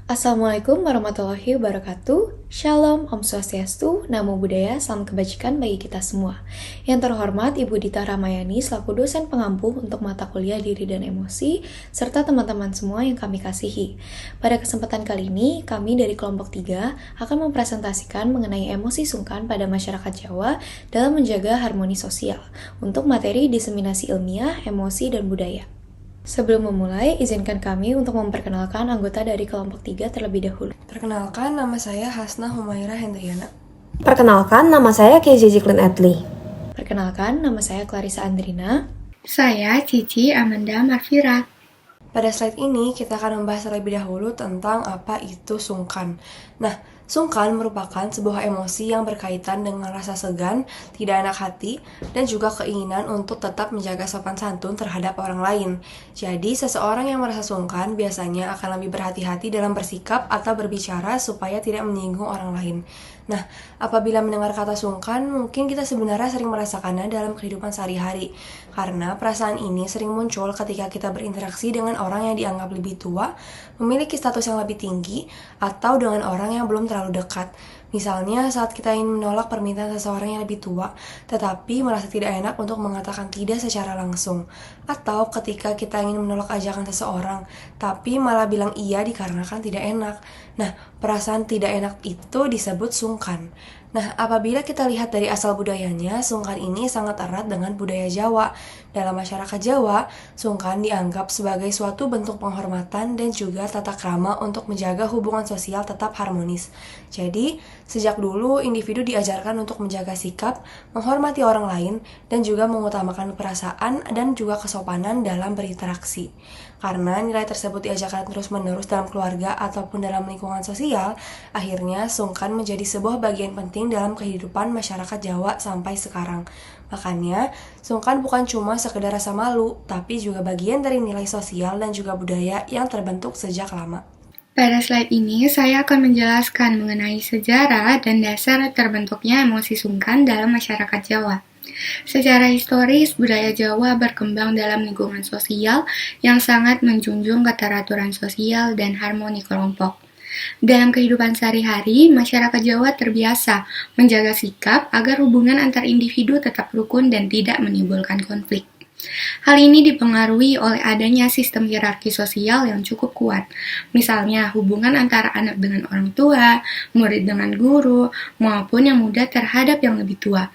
Assalamualaikum warahmatullahi wabarakatuh. Shalom, Om Swastiastu, Namo Buddhaya, salam kebajikan bagi kita semua. Yang terhormat Ibu Dita Ramayani selaku dosen pengampu untuk mata kuliah Diri dan Emosi, serta teman-teman semua yang kami kasihi. Pada kesempatan kali ini, kami dari kelompok 3 akan mempresentasikan mengenai emosi sungkan pada masyarakat Jawa dalam menjaga harmoni sosial untuk materi diseminasi ilmiah, emosi, dan budaya. Sebelum memulai, izinkan kami untuk memperkenalkan anggota dari kelompok 3 terlebih dahulu. Perkenalkan, nama saya Hasna Humaira Hendriana. Perkenalkan, nama saya KJ Jiklin Edli. Perkenalkan, nama saya Clarissa Andrina. Saya Cici Amanda Marfira. Pada slide ini, kita akan membahas terlebih dahulu tentang apa itu sungkan. Nah, sungkan merupakan sebuah emosi yang berkaitan dengan rasa segan, tidak enak hati, dan juga keinginan untuk tetap menjaga sopan santun terhadap orang lain. Jadi, seseorang yang merasa sungkan biasanya akan lebih berhati-hati dalam bersikap atau berbicara supaya tidak menyinggung orang lain. Nah, apabila mendengar kata sungkan, mungkin kita sebenarnya sering merasakannya dalam kehidupan sehari-hari. Karena perasaan ini sering muncul ketika kita berinteraksi dengan orang yang dianggap lebih tua, memiliki status yang lebih tinggi, atau dengan orang yang belum terlalu dekat. Misalnya saat kita ingin menolak permintaan seseorang yang lebih tua, tetapi merasa tidak enak untuk mengatakan tidak secara langsung. Atau ketika kita ingin menolak ajakan seseorang, tapi malah bilang iya dikarenakan tidak enak. Nah, perasaan tidak enak itu disebut sungkan. Nah, apabila kita lihat dari asal budayanya, sungkan ini sangat erat dengan budaya Jawa. Dalam masyarakat Jawa, sungkan dianggap sebagai suatu bentuk penghormatan dan juga tata krama untuk menjaga hubungan sosial tetap harmonis. Jadi, sejak dulu individu diajarkan untuk menjaga sikap, menghormati orang lain, dan juga mengutamakan perasaan dan juga kesopanan dalam berinteraksi. Karena nilai tersebut diajarkan terus-menerus dalam keluarga ataupun dalam lingkungan sosial, akhirnya sungkan menjadi sebuah bagian penting dalam kehidupan masyarakat Jawa sampai sekarang. Makanya, sungkan bukan cuma sekedar rasa malu, tapi juga bagian dari nilai sosial dan juga budaya yang terbentuk sejak lama. Pada slide ini, saya akan menjelaskan mengenai sejarah dan dasar terbentuknya emosi sungkan dalam masyarakat Jawa. Secara historis, budaya Jawa berkembang dalam lingkungan sosial yang sangat menjunjung keteraturan sosial dan harmoni kelompok. Dalam kehidupan sehari-hari, masyarakat Jawa terbiasa menjaga sikap agar hubungan antar individu tetap rukun dan tidak menimbulkan konflik. Hal ini dipengaruhi oleh adanya sistem hierarki sosial yang cukup kuat. Misalnya, hubungan antara anak dengan orang tua, murid dengan guru, maupun yang muda terhadap yang lebih tua.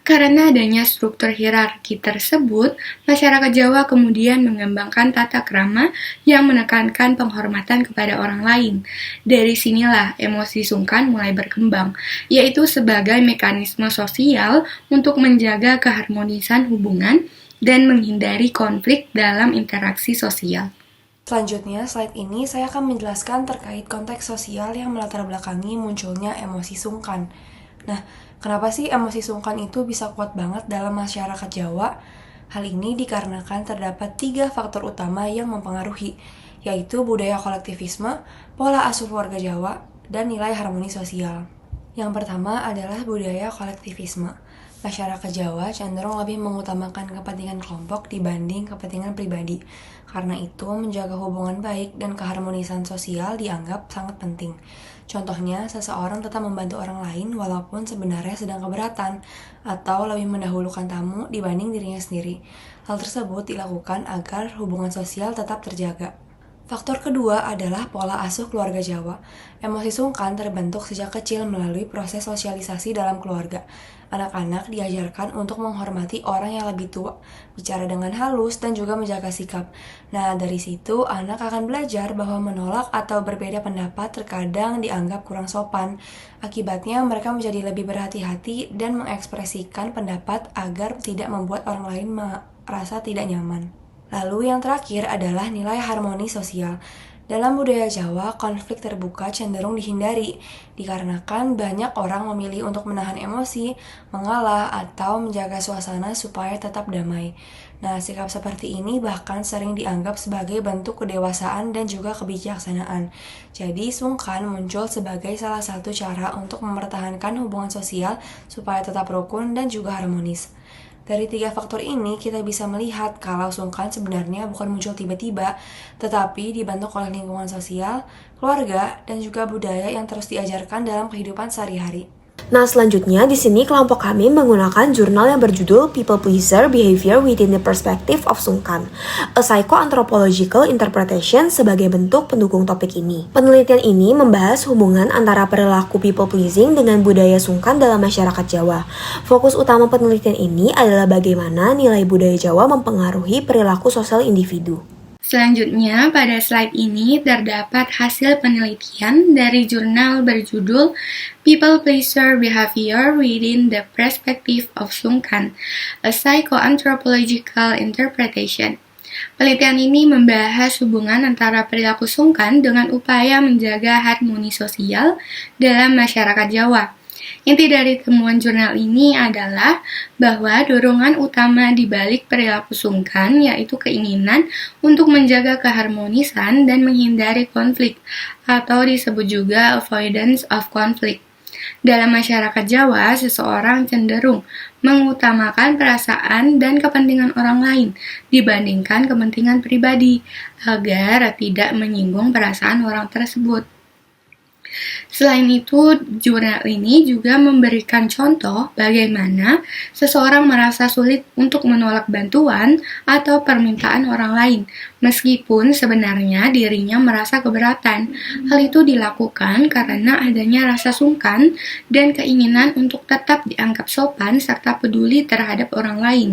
Karena adanya struktur hierarki tersebut, masyarakat Jawa kemudian mengembangkan tata krama yang menekankan penghormatan kepada orang lain. Dari sinilah emosi sungkan mulai berkembang, yaitu sebagai mekanisme sosial untuk menjaga keharmonisan hubungan dan menghindari konflik dalam interaksi sosial. Selanjutnya, slide ini saya akan menjelaskan terkait konteks sosial yang melatar belakangi munculnya emosi sungkan. Nah, kenapa sih emosi sungkan itu bisa kuat banget dalam masyarakat Jawa? Hal ini dikarenakan terdapat 3 faktor utama yang mempengaruhi, yaitu budaya kolektivisme, pola asuh warga Jawa, dan nilai harmoni sosial. Yang pertama adalah budaya kolektivisme. Masyarakat Jawa cenderung lebih mengutamakan kepentingan kelompok dibanding kepentingan pribadi. Karena itu, menjaga hubungan baik dan keharmonisan sosial dianggap sangat penting. Contohnya, seseorang tetap membantu orang lain walaupun sebenarnya sedang keberatan, atau lebih mendahulukan tamu dibanding dirinya sendiri. Hal tersebut dilakukan agar hubungan sosial tetap terjaga. Faktor kedua adalah pola asuh keluarga Jawa. Emosi sungkan terbentuk sejak kecil melalui proses sosialisasi dalam keluarga. Anak-anak diajarkan untuk menghormati orang yang lebih tua, bicara dengan halus, dan juga menjaga sikap. Nah, dari situ anak akan belajar bahwa menolak atau berbeda pendapat terkadang dianggap kurang sopan. Akibatnya mereka menjadi lebih berhati-hati dan mengekspresikan pendapat agar tidak membuat orang lain merasa tidak nyaman. Lalu yang terakhir adalah nilai harmoni sosial. Dalam budaya Jawa, konflik terbuka cenderung dihindari, dikarenakan banyak orang memilih untuk menahan emosi, mengalah, atau menjaga suasana supaya tetap damai. Nah, sikap seperti ini bahkan sering dianggap sebagai bentuk kedewasaan dan juga kebijaksanaan. Jadi, sungkan muncul sebagai salah satu cara untuk mempertahankan hubungan sosial supaya tetap rukun dan juga harmonis. Dari 3 faktor ini, kita bisa melihat kalau sungkan sebenarnya bukan muncul tiba-tiba, tetapi dibentuk oleh lingkungan sosial, keluarga, dan juga budaya yang terus diajarkan dalam kehidupan sehari-hari. Nah, selanjutnya di sini kelompok kami menggunakan jurnal yang berjudul People Pleaser Behavior Within the Perspective of Sungkan, a Psycho-Anthropological Interpretation sebagai bentuk pendukung topik ini. Penelitian ini membahas hubungan antara perilaku people pleasing dengan budaya sungkan dalam masyarakat Jawa. Fokus utama penelitian ini adalah bagaimana nilai budaya Jawa mempengaruhi perilaku sosial individu. Selanjutnya, pada slide ini terdapat hasil penelitian dari jurnal berjudul People Pleaser Behavior Within the Perspective of Sungkan, a Psycho-Anthropological Interpretation. Penelitian ini membahas hubungan antara perilaku sungkan dengan upaya menjaga harmoni sosial dalam masyarakat Jawa. Inti dari temuan jurnal ini adalah bahwa dorongan utama di balik perilaku sungkan yaitu keinginan untuk menjaga keharmonisan dan menghindari konflik, atau disebut juga avoidance of conflict. Dalam masyarakat Jawa, seseorang cenderung mengutamakan perasaan dan kepentingan orang lain dibandingkan kepentingan pribadi agar tidak menyinggung perasaan orang tersebut. Selain itu, jurnal ini juga memberikan contoh bagaimana seseorang merasa sulit untuk menolak bantuan atau permintaan orang lain, meskipun sebenarnya dirinya merasa keberatan. Hal itu dilakukan karena adanya rasa sungkan dan keinginan untuk tetap dianggap sopan serta peduli terhadap orang lain.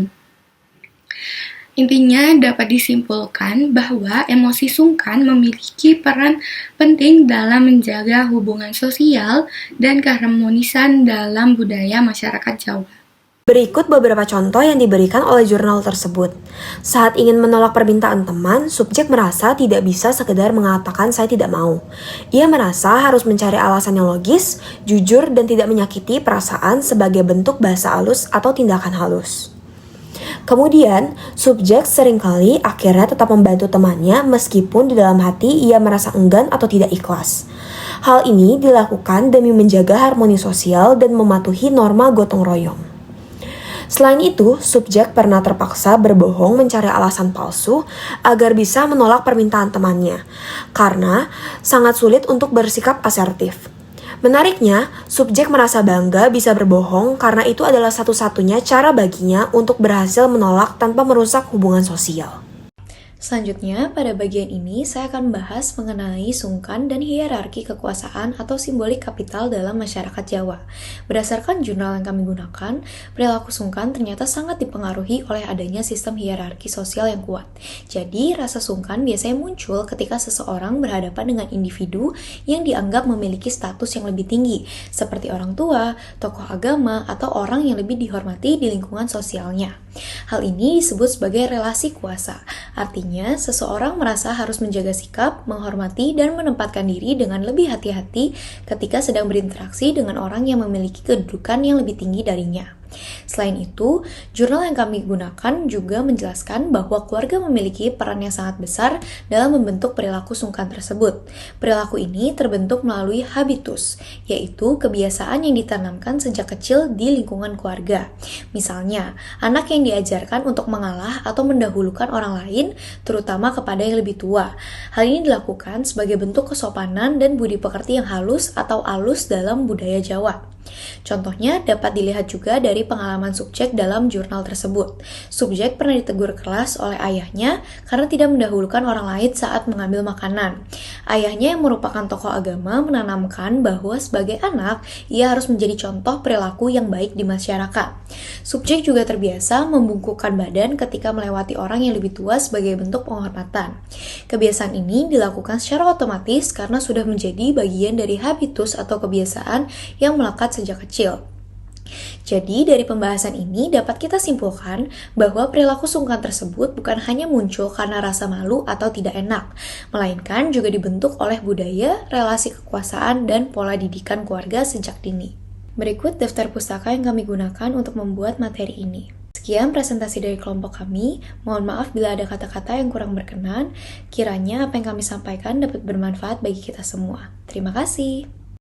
Intinya dapat disimpulkan bahwa emosi sungkan memiliki peran penting dalam menjaga hubungan sosial dan keharmonisan dalam budaya masyarakat Jawa. Berikut beberapa contoh yang diberikan oleh jurnal tersebut. Saat ingin menolak permintaan teman, subjek merasa tidak bisa sekedar mengatakan saya tidak mau. Ia merasa harus mencari alasan yang logis, jujur, dan tidak menyakiti perasaan sebagai bentuk bahasa halus atau tindakan halus. Kemudian, subjek seringkali akhirnya tetap membantu temannya meskipun di dalam hati ia merasa enggan atau tidak ikhlas. Hal ini dilakukan demi menjaga harmoni sosial dan mematuhi norma gotong royong. Selain itu, subjek pernah terpaksa berbohong mencari alasan palsu agar bisa menolak permintaan temannya, karena sangat sulit untuk bersikap asertif. Menariknya, subjek merasa bangga bisa berbohong karena itu adalah satu-satunya cara baginya untuk berhasil menolak tanpa merusak hubungan sosial. Selanjutnya, pada bagian ini saya akan bahas mengenai sungkan dan hierarki kekuasaan atau simbolik kapital dalam masyarakat Jawa. Berdasarkan jurnal yang kami gunakan, perilaku sungkan ternyata sangat dipengaruhi oleh adanya sistem hierarki sosial yang kuat. Jadi, rasa sungkan biasanya muncul ketika seseorang berhadapan dengan individu yang dianggap memiliki status yang lebih tinggi, seperti orang tua, tokoh agama, atau orang yang lebih dihormati di lingkungan sosialnya. Hal ini disebut sebagai relasi kuasa. Artinya, seseorang merasa harus menjaga sikap, menghormati, dan menempatkan diri dengan lebih hati-hati ketika sedang berinteraksi dengan orang yang memiliki kedudukan yang lebih tinggi darinya. Selain itu, jurnal yang kami gunakan juga menjelaskan bahwa keluarga memiliki peran yang sangat besar dalam membentuk perilaku sungkan tersebut. Perilaku ini terbentuk melalui habitus, yaitu kebiasaan yang ditanamkan sejak kecil di lingkungan keluarga. Misalnya, anak yang diajarkan untuk mengalah atau mendahulukan orang lain, terutama kepada yang lebih tua. Hal ini dilakukan sebagai bentuk kesopanan dan budi pekerti yang halus atau alus dalam budaya Jawa. Contohnya dapat dilihat juga dari pengalaman subjek dalam jurnal tersebut. Subjek pernah ditegur keras oleh ayahnya karena tidak mendahulukan orang lain saat mengambil makanan. Ayahnya yang merupakan tokoh agama menanamkan bahwa sebagai anak, ia harus menjadi contoh perilaku yang baik di masyarakat. Subjek juga terbiasa membungkukkan badan ketika melewati orang yang lebih tua sebagai bentuk penghormatan. Kebiasaan ini dilakukan secara otomatis karena sudah menjadi bagian dari habitus atau kebiasaan yang melekat sejak kecil. Jadi, dari pembahasan ini dapat kita simpulkan bahwa perilaku sungkan tersebut bukan hanya muncul karena rasa malu atau tidak enak, melainkan juga dibentuk oleh budaya, relasi kekuasaan, dan pola didikan keluarga sejak dini. Berikut daftar pustaka yang kami gunakan untuk membuat materi ini. Sekian presentasi dari kelompok kami. Mohon maaf bila ada kata-kata yang kurang berkenan. Kiranya apa yang kami sampaikan dapat bermanfaat bagi kita semua. Terima kasih.